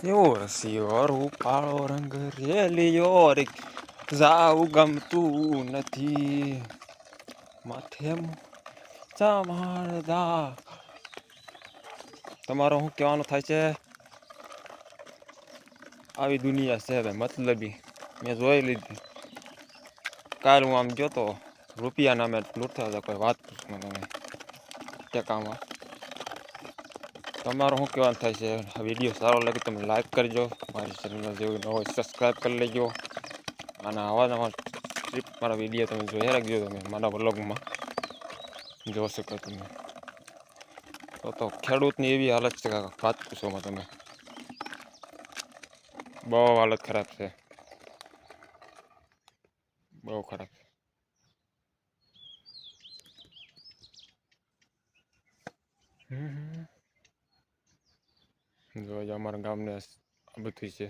એવો રસિયો રૂપાળો રંગ રેલિયો રે જાવું ગમતું નથી માથે ચમાડદા. તમારો શું કહેવાનું થાય છે? આવી દુનિયા છે હવે મતલબી મેં જોઈ લીધી. કાલ હું આમ ગયો તો રૂપિયા નામે લૂંટતા હતા, કોઈ વાત પૂછો તમે ટેકામાં. તમારું શું કહેવાનું થાય છે? આ વિડીયો સારો લાગે તમે લાઈક કરજો, મારી ચેનલમાં જેવું ન હોય સબસ્ક્રાઈબ કરી લેજો, અને આવા નવા ટ્રીપ મારા વિડીયો તમે જોયા રાખજો. તમે મારા વ્લોગમાં જોઈ શકો તમે. તો ખેડૂતની એવી હાલત છે કે વાત પૂછોમાં તમે, બહુ હાલત ખરાબ છે, બહુ ખરાબ. જો અમારા ગામને આ બધું છે.